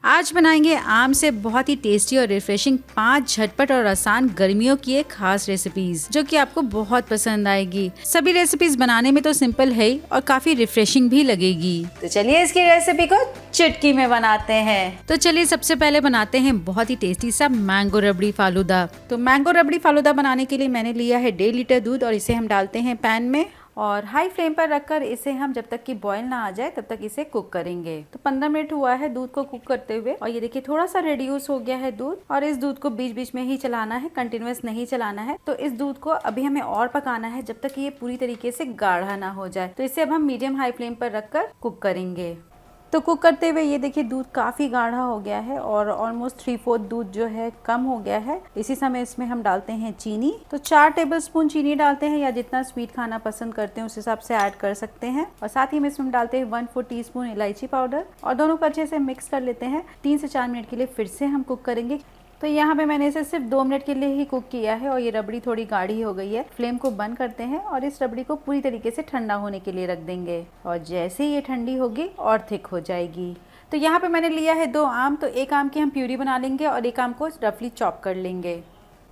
आज बनाएंगे आम से बहुत ही टेस्टी और रिफ्रेशिंग 5 झटपट और आसान गर्मियों की एक खास रेसिपीज जो कि आपको बहुत पसंद आएगी। सभी रेसिपीज बनाने में तो सिंपल है ही और काफी रिफ्रेशिंग भी लगेगी। तो चलिए इसकी रेसिपी को चुटकी में बनाते हैं। तो चलिए सबसे पहले बनाते हैं बहुत ही टेस्टी सा मैंगो रबड़ी फालूदा। तो मैंगो रबड़ी फालूदा बनाने के लिए मैंने लिया है 1.5 लीटर दूध और इसे हम डालते हैं पैन में और हाई फ्लेम पर रखकर इसे हम जब तक कि बॉईल ना आ जाए तब तक इसे कुक करेंगे। तो 15 मिनट हुआ है दूध को कुक करते हुए और ये देखिए थोड़ा सा रिड्यूस हो गया है दूध और इस दूध को बीच बीच में ही चलाना है, कंटिन्यूअस नहीं चलाना है। तो इस दूध को अभी हमें और पकाना है जब तक ये पूरी तरीके से गाढ़ा ना हो जाए। तो इसे अब हम मीडियम हाई फ्लेम पर रखकर कुक करेंगे। तो कुक करते हुए ये देखिए दूध काफ़ी गाढ़ा हो गया है और ऑलमोस्ट 3/4 दूध जो है कम हो गया है। इसी समय इसमें हम डालते हैं चीनी। तो 4 टेबलस्पून चीनी डालते हैं या जितना स्वीट खाना पसंद करते हैं उस हिसाब से ऐड कर सकते हैं। और साथ ही में इसमें हम डालते हैं 1/4 टीस्पून इलायची पाउडर और दोनों को अच्छे से मिक्स कर लेते हैं। 3 से 4 मिनट के लिए फिर से हम कुक करेंगे। तो यहाँ पे मैंने इसे सिर्फ 2 मिनट के लिए ही कुक किया है और ये रबड़ी थोड़ी गाढ़ी हो गई है। फ्लेम को बंद करते हैं और इस रबड़ी को पूरी तरीके से ठंडा होने के लिए रख देंगे और जैसे ही ये ठंडी होगी और थिक हो जाएगी। तो यहाँ पे मैंने लिया है 2 आम। तो एक आम की हम प्यूरी बना लेंगे और एक आम को रफली चॉप कर लेंगे।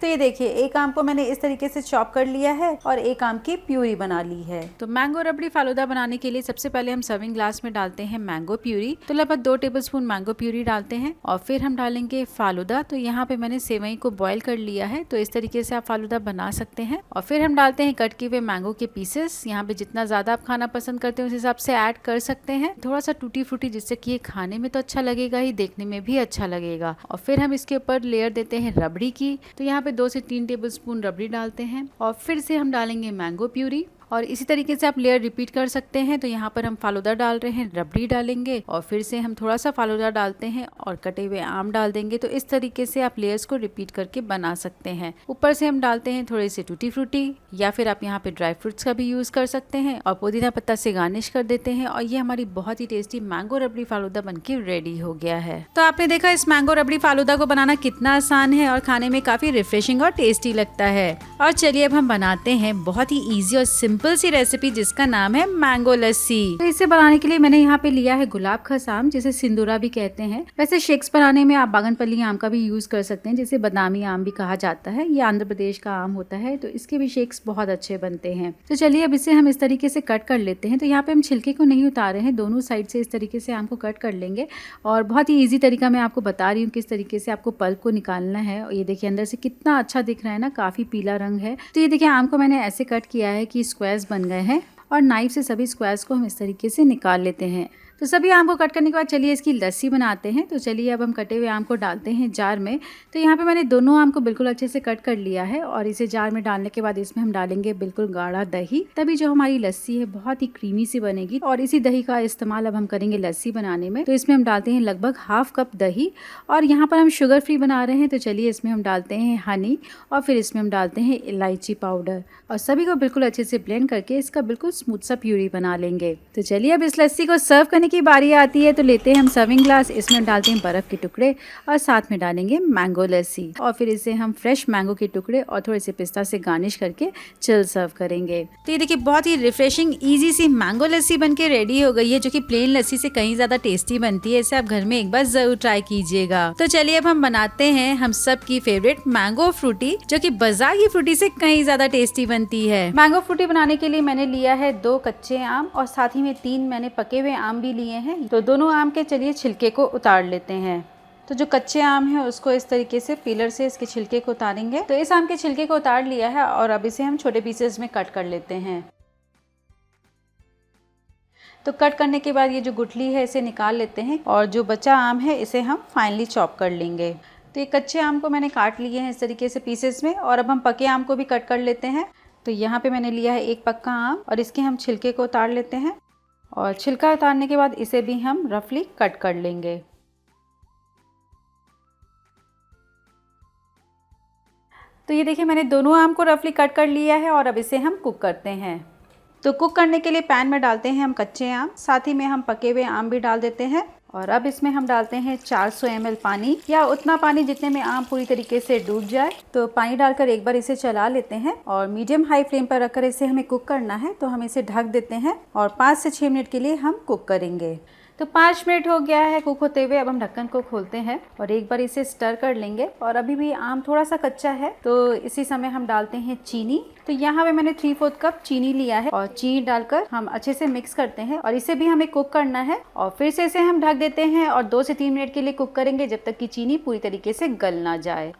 तो ये देखिए एक आम को मैंने इस तरीके से चॉप कर लिया है और एक आम की प्यूरी बना ली है। तो मैंगो रबड़ी फालूदा बनाने के लिए सबसे पहले हम सर्विंग ग्लास में डालते हैं मैंगो प्यूरी। तो लगभग 2 टेबलस्पून मैंगो प्यूरी डालते हैं और फिर हम डालेंगे फालूदा। तो यहाँ पे मैंने सेवई को बॉईल कर लिया है। तो इस तरीके से आप फालूदा बना सकते हैं। और फिर हम डालते हैं कट किए हुए मैंगो के पीसेस। यहाँ पे जितना ज्यादा आप खाना पसंद करते हैं उस हिसाब से ऐड कर सकते हैं। थोड़ा सा टूटी फ्रूटी जिससे कि ये खाने में तो अच्छा लगेगा ही, देखने में भी अच्छा लगेगा। और फिर हम इसके ऊपर लेयर देते हैं रबड़ी की। तो यहाँ पे 2 से 3 टेबलस्पून रबड़ी डालते हैं और फिर से हम डालेंगे मैंगो प्यूरी और इसी तरीके से आप लेयर रिपीट कर सकते हैं। तो यहाँ पर हम फालूदा डाल रहे हैं, रबड़ी डालेंगे और फिर से हम थोड़ा सा फालूदा डालते हैं और कटे हुए आम डाल देंगे। तो इस तरीके से आप लेयर्स को रिपीट करके बना सकते हैं। ऊपर से हम डालते हैं थोड़े से टूटी फ्रूटी या फिर आप यहाँ पे ड्राई फ्रूट्स का भी यूज कर सकते हैं और पुदीना पत्ता से गार्निश कर देते हैं और ये हमारी बहुत ही टेस्टी मैंगो रबड़ी फालूदा बनके रेडी हो गया है। तो आपने देखा इस मैंगो रबड़ी फालूदा को बनाना कितना आसान है और खाने में काफी रिफ्रेशिंग और टेस्टी लगता है। और चलिए अब हम बनाते हैं बहुत ही ईजी और सिंपल सी रेसिपी जिसका नाम है मैंगो लस्सी। तो इसे बनाने के लिए मैंने यहाँ पे लिया है गुलाब खस आम, जिसे सिंदूरा भी कहते हैं। वैसे शेक्स बनाने में आप बागनपल्ली आम का भी यूज कर सकते हैं, जिसे बादामी आम भी कहा जाता है। ये आंध्र प्रदेश का आम होता है तो इसके भी शेक्स बहुत अच्छे बनते हैं। तो चलिए अब इसे हम इस तरीके से कट कर लेते हैं। तो यहाँ पे हम छिलके को नहीं उतारे हैं, दोनों साइड से इस तरीके से आम को कट कर लेंगे और बहुत ही ईजी तरीका मैं आपको बता रही हूँ किस तरीके से आपको पल्प को निकालना है। और ये देखिए अंदर से कितना अच्छा दिख रहा है ना, काफी पीला रंग है। तो ये देखिए आम को मैंने ऐसे कट किया है कि स्क्वायर्स बन गए हैं और नाइफ से सभी स्क्वायर्स को हम इस तरीके से निकाल लेते हैं। तो सभी आम को कट करने के बाद चलिए इसकी लस्सी बनाते हैं। तो चलिए अब हम कटे हुए आम को डालते हैं जार में। तो यहाँ पे मैंने दोनों आम को बिल्कुल अच्छे से कट कर लिया है और इसे जार में डालने के बाद इसमें हम डालेंगे बिल्कुल गाढ़ा दही, तभी जो हमारी लस्सी है बहुत ही क्रीमी सी बनेगी। और इसी दही का इस्तेमाल अब हम करेंगे लस्सी बनाने में। तो इसमें हम डालते हैं लगभग 1/2 कप दही और यहाँ पर हम शुगर फ्री बना रहे हैं। तो चलिए इसमें हम डालते हैं हनी और फिर इसमें हम डालते हैं इलायची पाउडर और सभी को बिल्कुल अच्छे से ब्लेंड करके इसका बिल्कुल स्मूथ सा प्यूरी बना लेंगे। तो चलिए अब इस लस्सी को सर्व करने की बारी आती है। तो लेते हैं हम सर्विंग ग्लास, इसमें डालते हैं बर्फ के टुकड़े और साथ में डालेंगे मैंगो लस्सी और फिर इसे हम फ्रेश मैंगो के टुकड़े और थोड़े से पिस्ता से गार्निश करके चिल सर्व करेंगे। तो ये देखिए बहुत ही रिफ्रेशिंग इजी सी मैंगो लस्सी बनके रेडी हो गई है, जो कि प्लेन लस्सी से कहीं ज्यादा टेस्टी बनती है। इसे आप घर में एक बार जरूर ट्राई कीजिएगा। तो चलिए अब हम बनाते हैं हम सब की फेवरेट मैंगो फ्रूटी, जो कि बाजार की फ्रूटी से कहीं ज्यादा टेस्टी बनती है। मैंगो फ्रूटी बनाने के लिए मैंने लिया है 2 कच्चे आम और साथ ही में 3 मैंने पके हुए आम भी लिए हैं। तो दोनों आम के चलिए छिलके को उतार लेते हैं। तो जो कच्चे आम है उसको इस तरीके से पीलर से इसके छिलके को उतारेंगे। तो इस आम के छिलके को उतार लिया है और अब इसे हम छोटे पीसेस में कट कर लेते हैं। तो कट करने के बाद ये जो गुठली है इसे निकाल लेते हैं और जो बचा आम है इसे हम फाइनली चॉप कर लेंगे। तो ये कच्चे आम को मैंने काट लिए हैं इस तरीके से पीसेस में और अब हम पके आम को भी कट कर लेते हैं। तो यहाँ पे मैंने लिया है 1 पक्का आम और इसके हम छिलके को उतार लेते हैं और छिलका उतारने के बाद इसे भी हम रफली कट कर लेंगे। तो ये देखिए मैंने दोनों आम को रफली कट कर लिया है और अब इसे हम कुक करते हैं। तो कुक करने के लिए पैन में डालते हैं हम कच्चे आम, साथ ही में हम पके हुए आम भी डाल देते हैं और अब इसमें हम डालते हैं 400 ml पानी या उतना पानी जितने में आम पूरी तरीके से डूब जाए। तो पानी डालकर एक बार इसे चला लेते हैं और मीडियम हाई फ्लेम पर रखकर इसे हमें कुक करना है। तो हम इसे ढक देते हैं और 5 से 6 मिनट के लिए हम कुक करेंगे। तो 5 मिनट हो गया है कुक होते हुए। अब हम ढक्कन को खोलते हैं और एक बार इसे स्टर कर लेंगे। और अभी भी आम थोड़ा सा कच्चा है तो इसी समय हम डालते हैं चीनी। तो यहाँ पे मैंने 3/4 कप चीनी लिया है और चीनी डालकर हम अच्छे से मिक्स करते हैं और इसे भी हमें कुक करना है। और फिर से इसे हम ढक देते हैं और 2 से 3 मिनट के लिए कुक करेंगे जब तक कि चीनी पूरी तरीके से गल ना जाए।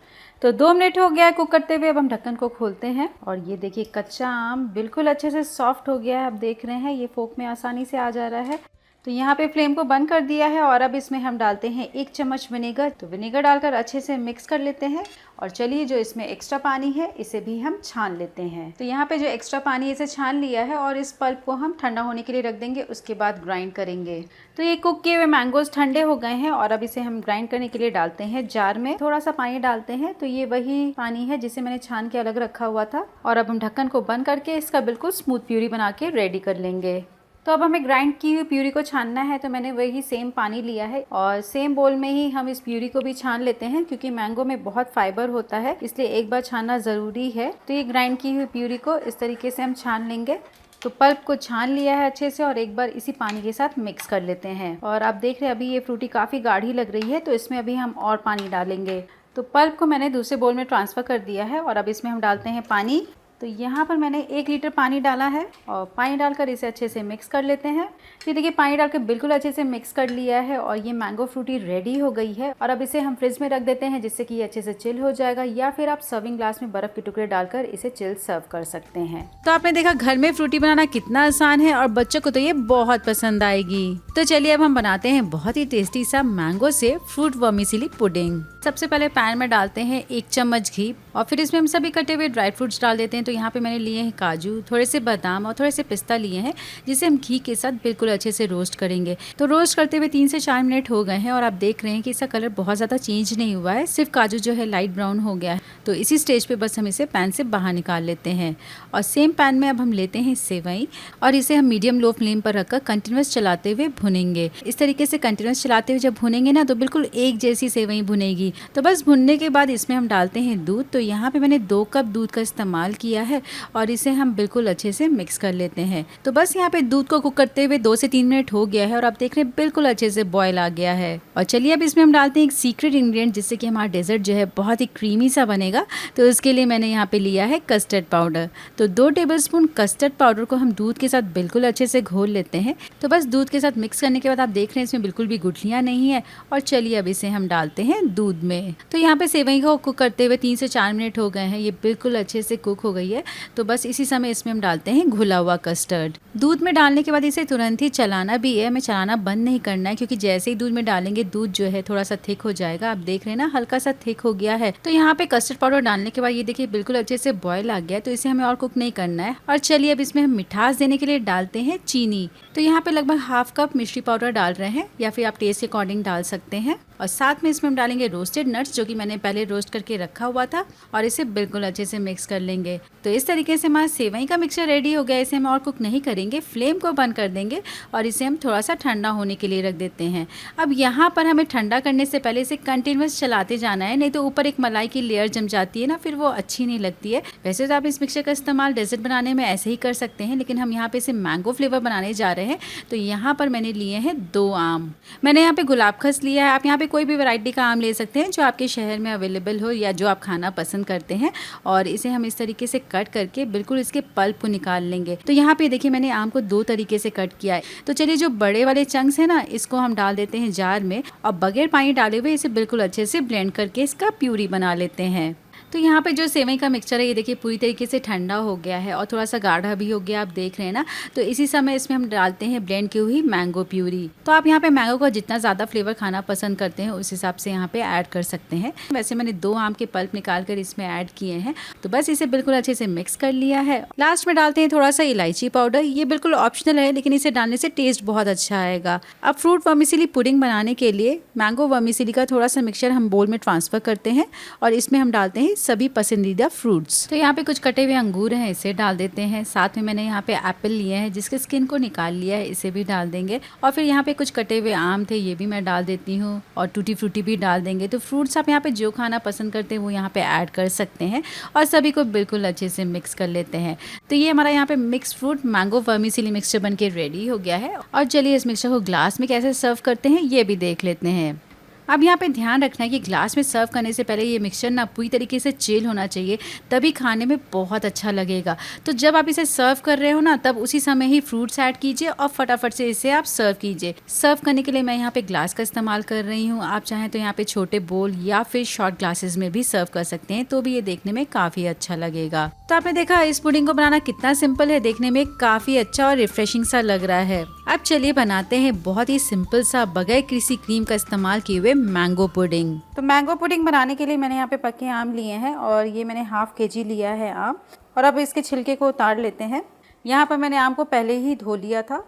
तो 2 मिनट हो गया है कुक करते हुए। अब हम ढक्कन को खोलते हैं और ये देखिए कच्चा आम बिल्कुल अच्छे से सॉफ्ट हो गया है। आप देख रहे हैं ये फोक में आसानी से आ जा रहा है। तो यहाँ पे फ्लेम को बंद कर दिया है और अब इसमें हम डालते हैं 1 चम्मच विनेगर। तो विनेगर डालकर अच्छे से मिक्स कर लेते हैं। और चलिए जो इसमें एक्स्ट्रा पानी है इसे भी हम छान लेते हैं। तो यहाँ पे जो एक्स्ट्रा पानी इसे छान लिया है और इस पल्प को हम ठंडा होने के लिए रख देंगे, उसके बाद ग्राइंड करेंगे। तो ये कुक किए हुए मैंगोज ठंडे हो गए हैं और अब इसे हम ग्राइंड करने के लिए डालते हैं जार में। थोड़ा सा पानी डालते हैं। तो ये वही पानी है जिसे मैंने छान के अलग रखा हुआ था। और अब हम ढक्कन को बंद करके इसका बिल्कुल स्मूथ प्यूरी बना के रेडी कर लेंगे। तो अब हमें ग्राइंड की हुई प्यूरी को छानना है। तो मैंने वही सेम पानी लिया है और सेम बोल में ही हम इस प्यूरी को भी छान लेते हैं, क्योंकि मैंगो में बहुत फाइबर होता है इसलिए एक बार छानना ज़रूरी है। तो ये ग्राइंड की हुई प्यूरी को इस तरीके से हम छान लेंगे। तो पल्प को छान लिया है अच्छे से और एक बार इसी पानी के साथ मिक्स कर लेते हैं। और आप देख रहे हैं अभी ये फ्रूटी काफ़ी गाढ़ी लग रही है तो इसमें अभी हम और पानी डालेंगे। तो पल्प को मैंने दूसरे बोल में ट्रांसफ़र कर दिया है और अब इसमें हम डालते हैं पानी। तो यहाँ पर मैंने 1 लीटर पानी डाला है और पानी डालकर इसे अच्छे से मिक्स कर लेते हैं। तो देखिए पानी डालकर बिल्कुल अच्छे से मिक्स कर लिया है और ये मैंगो फ्रूटी रेडी हो गई है। और अब इसे हम फ्रिज में रख देते हैं जिससे कि ये अच्छे से चिल हो जाएगा, या फिर आप सर्विंग ग्लास में बर्फ़ के टुकड़े डालकर इसे चिल सर्व कर सकते हैं। तो आपने देखा घर में फ्रूटी बनाना कितना आसान है और बच्चों को तो ये बहुत पसंद आएगी। तो चलिए अब हम बनाते हैं बहुत ही टेस्टी सा मैंगो से फ्रूट वर्मिसेली पुडिंग। सबसे पहले पैन में डालते हैं 1 चम्मच घी और फिर इसमें हम सभी कटे हुए ड्राई फ्रूट्स डाल देते हैं। तो यहाँ पे मैंने लिए हैं काजू, थोड़े से बादाम और थोड़े से पिस्ता लिए हैं, जिसे हम घी के साथ बिल्कुल अच्छे से रोस्ट करेंगे। तो रोस्ट करते हुए 3 से 4 मिनट हो गए हैं और आप देख रहे हैं कि इसका कलर बहुत ज़्यादा चेंज नहीं हुआ है, सिर्फ काजू जो है लाइट ब्राउन हो गया है। तो इसी स्टेज पे बस हम इसे पैन से बाहर निकाल लेते हैं। और सेम पैन में अब हम लेते हैं सेवई और इसे हम मीडियम लो फ्लेम पर रखकर कंटिन्यूस चलाते हुए भुनेंगे। इस तरीके से कंटिन्यूस चलाते हुए जब भुनेंगे ना तो बिल्कुल एक जैसी सेवई भुनेगी। तो बस भुनने के बाद इसमें हम डालते हैं दूध। तो यहाँ पे मैंने 2 कप दूध का इस्तेमाल किया है और इसे हम बिल्कुल अच्छे से मिक्स कर लेते हैं। तो बस यहाँ पे दूध को कुक करते हुए 2 से 3 मिनट हो गया है और आप देख रहे हैं बिल्कुल अच्छे से बॉयल आ गया है। और चलिए अब इसमें हम डालते हैं एक सीक्रेट इंग्रेडिएंट, जिससे कि हमारा डेजर्ट जो है बहुत ही क्रीमी सा बनेगा। तो उसके लिए मैंने यहाँ पे लिया है कस्टर्ड पाउडर। तो 2 टेबलस्पून कस्टर्ड पाउडर को हम दूध के साथ बिल्कुल अच्छे से घोल लेते हैं। तो बस दूध के साथ मिक्स करने के बाद आप देख रहे हैं इसमें बिल्कुल भी गुठलियाँ नहीं है। और चलिए अब इसे हम डालते हैं दूध में। तो यहाँ पे सेवई को कुक करते हुए 3 से 4 मिनट हो गए हैं, ये बिल्कुल अच्छे से कुक हो गई है। तो बस इसी समय इसमें हम डालते हैं घुला हुआ कस्टर्ड। दूध में डालने के बाद इसे तुरंत ही चलाना भी है, हमें चलाना बंद नहीं करना है, क्योंकि जैसे ही दूध में डालेंगे दूध जो है थोड़ा सा थिक हो जाएगा। आप देख रहे हैं ना हल्का सा थिक हो गया है। तो यहाँ पे कस्टर्ड पाउडर डालने के बाद ये देखिए बिल्कुल अच्छे से बॉयल आ गया है। तो इसे हमें और कुक नहीं करना है। और चलिए अब इसमें हम मिठास देने के लिए डालते हैं चीनी। तो यहाँ पे लगभग ½ कप मिश्री पाउडर डाल रहे हैं, या फिर आप टेस्ट के अकॉर्डिंग डाल सकते हैं। और साथ में इसमें हम डालेंगे रोस्टेड नट्स, जो कि मैंने पहले रोस्ट करके रखा हुआ था, और इसे बिल्कुल अच्छे से मिक्स कर लेंगे। तो इस तरीके से हमारा सेवई का मिक्सचर रेडी हो गया। इसे हम और कुक नहीं करेंगे, फ्लेम को बंद कर देंगे और इसे हम थोड़ा सा ठंडा होने के लिए रख देते हैं। अब यहाँ पर हमें ठंडा करने से पहले इसे कंटिन्यूस चलाते जाना है, नहीं तो ऊपर एक मलाई की लेयर जम जाती है ना, फिर वो अच्छी नहीं लगती है। वैसे तो आप इस मिक्सचर का इस्तेमाल डेजर्ट बनाने में ऐसे ही कर सकते हैं, लेकिन हम यहाँ पे इसे मैंगो फ्लेवर बनाने जा रहे हैं। तो यहाँ पर मैंने लिए हैं 2 आम। मैंने यहाँ पे गुलाब खस लिया है, आप यहाँ पे कोई भी वैरायटी का आम ले सकते हैं जो आपके शहर में अवेलेबल हो या जो आप खाना पसंद करते हैं। और इसे हम इस तरीके से कट करके बिल्कुल इसके पल्प को निकाल लेंगे। तो यहाँ पे देखिए मैंने आम को 2 तरीके से कट किया है। तो चलिए जो बड़े वाले चंक्स है ना, इसको हम डाल देते हैं जार में और बगैर पानी डाले हुए इसे बिल्कुल अच्छे से ब्लेंड करके इसका प्यूरी बना लेते हैं। तो यहाँ पे जो सेवई का मिक्सचर है ये देखिए पूरी तरीके से ठंडा हो गया है और थोड़ा सा गाढ़ा भी हो गया, आप देख रहे हैं ना। तो इसी समय इसमें हम डालते हैं ब्लेंड की हुई मैंगो प्यूरी। तो आप यहाँ पे मैंगो का जितना ज़्यादा फ्लेवर खाना पसंद करते हैं उस हिसाब से यहाँ पे ऐड कर सकते हैं। वैसे मैंने 2 आम के पल्प निकाल कर इसमें ऐड किए हैं। तो बस इसे बिल्कुल अच्छे से मिक्स कर लिया है। लास्ट में डालते हैं थोड़ा सा इलायची पाउडर। ये बिल्कुल ऑप्शनल है, लेकिन इसे डालने से टेस्ट बहुत अच्छा आएगा। अब फ्रूट वर्मिसेली पुडिंग बनाने के लिए मैंगो वर्मिसेली का थोड़ा सा मिक्सचर हम बोल में ट्रांसफ़र करते हैं और इसमें हम डालते हैं सभी पसंदीदा फ्रूट्स। तो यहाँ पे कुछ कटे हुए अंगूर हैं, इसे डाल देते हैं। साथ में मैंने यहाँ पे एप्पल लिए हैं जिसके स्किन को निकाल लिया है, इसे भी डाल देंगे। और फिर यहाँ पे कुछ कटे हुए आम थे, ये भी मैं डाल देती हूँ। और टूटी फ्रूटी भी डाल देंगे। तो फ्रूट्स आप यहाँ पे जो खाना पसंद करते हैं वो यहाँ पे ऐड कर सकते हैं और सभी को बिल्कुल अच्छे से मिक्स कर लेते हैं। तो ये हमारा यहाँ पे mix fruit mango vermicelli mixture बन के रेडी हो गया है। और चलिए इस मिक्सचर को ग्लास में कैसे सर्व करते हैं ये भी देख लेते हैं। अब यहाँ पे ध्यान रखना है कि ग्लास में सर्व करने से पहले ये मिक्सचर ना पूरी तरीके से चिल होना चाहिए, तभी खाने में बहुत अच्छा लगेगा। तो जब आप इसे सर्व कर रहे हो ना, तब उसी समय ही फ्रूट्स ऐड कीजिए और फटाफट से इसे आप सर्व कीजिए। सर्व करने के लिए मैं यहाँ पे ग्लास का इस्तेमाल कर रही हूँ। आप चाहें तो यहाँ पे छोटे बोल या फिर शॉर्ट ग्लासेस में भी सर्व कर सकते हैं, तो भी ये देखने में काफ़ी अच्छा लगेगा। तो आपने देखा इस पुडिंग को बनाना कितना सिंपल है, देखने में काफ़ी अच्छा और रिफ्रेशिंग सा लग रहा है। अब चलिए बनाते हैं बहुत ही सिंपल सा बगैर किसी क्रीम का इस्तेमाल किए हुए मैंगो पुडिंग। तो मैंगो पुडिंग बनाने के लिए मैंने यहाँ पे पके आम लिए हैं और ये मैंने हाफ केजी लिया है आम। और अब इसके छिलके को उतार लेते हैं। यहाँ पर मैंने आम को पहले ही धो लिया था,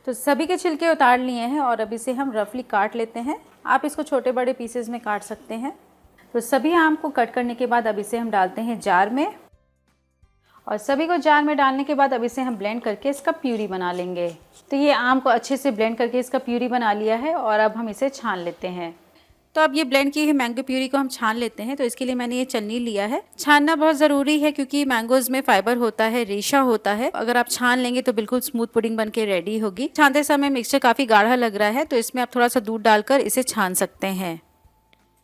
तो सभी के छिलके उतार लिए हैं और अब इसे हम रफली काट लेते हैं। आप इसको छोटे बड़े पीसेस में काट सकते हैं। तो सभी आम को कट करने के बाद अब इसे हम डालते हैं जार में। और सभी को जार में डालने के बाद अब इसे हम ब्लेंड करके इसका प्यूरी बना लेंगे। तो ये आम को अच्छे से ब्लेंड करके इसका प्यूरी बना लिया है और अब हम इसे छान लेते हैं। तो अब ये ब्लेंड की हुई मैंगो प्यूरी को हम छान लेते हैं। तो इसके लिए मैंने ये छन्नी लिया है। छानना बहुत ज़रूरी है क्योंकि मैंगोज में फाइबर होता है, रेशा होता है। अगर आप छान लेंगे तो बिल्कुल स्मूथ पुडिंग बन के रेडी होगी। छानते समय मिक्सचर काफ़ी गाढ़ा लग रहा है, तो इसमें आप थोड़ा सा दूध डालकर इसे छान सकते हैं।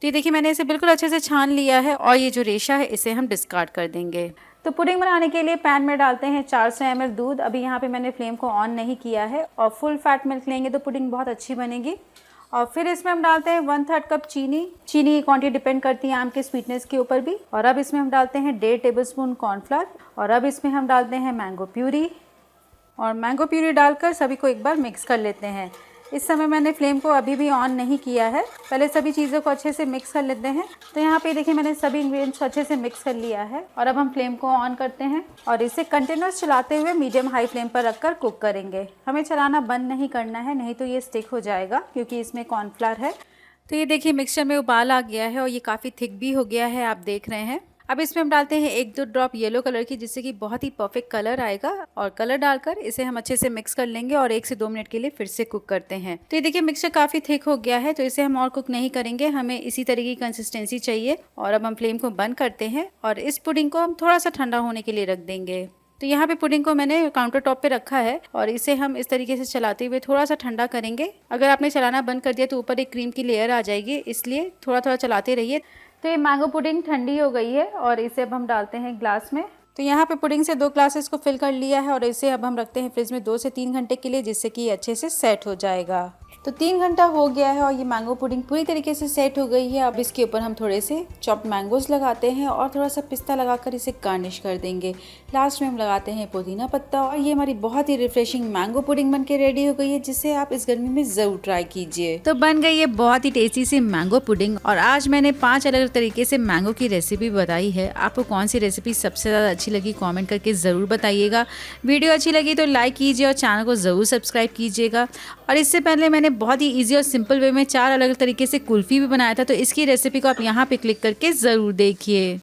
तो ये देखिए मैंने इसे बिल्कुल अच्छे से छान लिया है और ये जो रेशा है इसे हम डिस्कार्ड कर देंगे। तो पुडिंग बनाने के लिए पैन में डालते हैं 400 ml दूध। अभी यहाँ पे मैंने फ्लेम को ऑन नहीं किया है और फुल फैट मिल्क लेंगे तो पुडिंग बहुत अच्छी बनेगी। और फिर इसमें हम डालते हैं 1/3 कप चीनी। चीनी की क्वांटिटी डिपेंड करती है आम के स्वीटनेस के ऊपर भी। और अब इसमें हम डालते हैं 1.5 टेबलस्पून कॉर्नफ्लावर। और अब इसमें हम डालते हैं मैंगो प्यूरी। और मैंगो प्यूरी डालकर सभी को एक बार मिक्स कर लेते हैं। इस समय मैंने फ्लेम को अभी भी ऑन नहीं किया है, पहले सभी चीज़ों को अच्छे से मिक्स कर लेते हैं। तो यहाँ पे देखिए मैंने सभी इंग्रेडिएंट्स को अच्छे से मिक्स कर लिया है और अब हम फ्लेम को ऑन करते हैं और इसे कंटिन्यूस चलाते हुए मीडियम हाई फ्लेम पर रखकर कुक करेंगे। हमें चलाना बंद नहीं करना है, नहीं तो ये स्टिक हो जाएगा क्योंकि इसमें कॉर्नफ्लावर है। तो ये देखिए मिक्सचर में उबाल आ गया है और ये काफ़ी थिक भी हो गया है, आप देख रहे हैं। अब इसमें हम डालते हैं 1-2 ड्रॉप येलो कलर की, जिससे कि बहुत ही परफेक्ट कलर आएगा। और कलर डालकर इसे हम अच्छे से मिक्स कर लेंगे और 1 से 2 मिनट के लिए फिर से कुक करते हैं। तो ये देखिए मिक्सचर काफ़ी थिक हो गया है, तो इसे हम और कुक नहीं करेंगे, हमें इसी तरीके की कंसिस्टेंसी चाहिए। और अब हम फ्लेम को बंद करते हैं और इस पुडिंग को हम थोड़ा सा ठंडा होने के लिए रख देंगे। तो यहाँ पे पुडिंग को मैंने काउंटर टॉप पे रखा है और इसे हम इस तरीके से चलाते हुए थोड़ा सा ठंडा करेंगे। अगर आपने चलाना बंद कर दिया तो ऊपर एक क्रीम की लेयर आ जाएगी, इसलिए थोड़ा थोड़ा चलाते रहिए। तो ये मैंगो पुडिंग ठंडी हो गई है और इसे अब हम डालते हैं ग्लास में। तो यहाँ पे पुडिंग से 2 ग्लासेस को फिल कर लिया है और इसे अब हम रखते हैं फ्रिज में 2 से 3 घंटे के लिए, जिससे कि अच्छे से सेट हो जाएगा। तो 3 घंटा हो गया है और ये मैंगो पुडिंग पूरी तरीके से सेट हो गई है। अब इसके ऊपर हम थोड़े से चॉप्ड मैंगोज लगाते हैं और थोड़ा सा पिस्ता लगाकर इसे गार्निश कर देंगे। लास्ट में हम लगाते हैं पुदीना पत्ता और ये हमारी बहुत ही रिफ्रेशिंग मैंगो पुडिंग बन के रेडी हो गई है, जिसे आप इस गर्मी में ज़रूर ट्राई कीजिए। तो बन गई है बहुत ही टेस्टी सी मैंगो पुडिंग और आज मैंने 5 अलग अलग तरीके से मैंगो की रेसिपी बताई है। आपको कौन सी रेसिपी सबसे ज़्यादा अच्छी लगी कॉमेंट करके ज़रूर बताइएगा। वीडियो अच्छी लगी तो लाइक कीजिए और चैनल को ज़रूर सब्सक्राइब कीजिएगा। और इससे पहले मैंने बहुत ही ईजी और सिंपल वे में 4 अलग अलग तरीके से कुल्फ़ी भी बनाया था, तो इसकी रेसिपी को आप यहाँ पे क्लिक करके ज़रूर देखिए।